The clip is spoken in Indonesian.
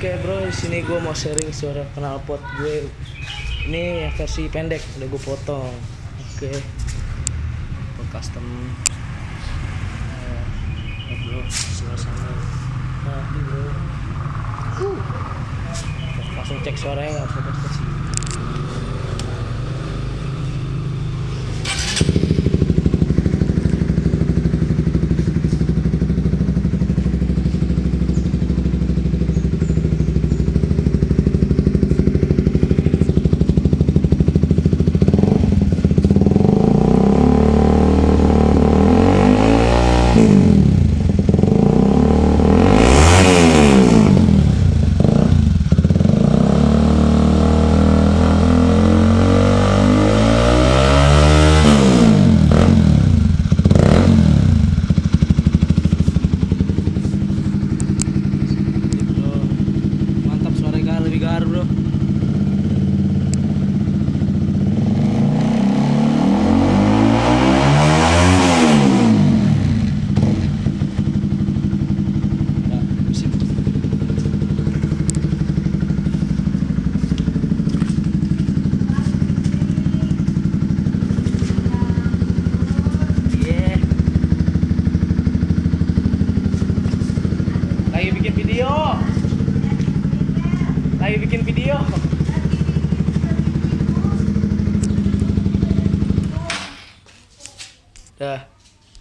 Oke bro, di sini gue mau sharing suara knalpot gue. Ini versi pendek, udah gue potong. Oke, buat custom. Bro, suasana mati bro. Langsung cek suaranya nggak usah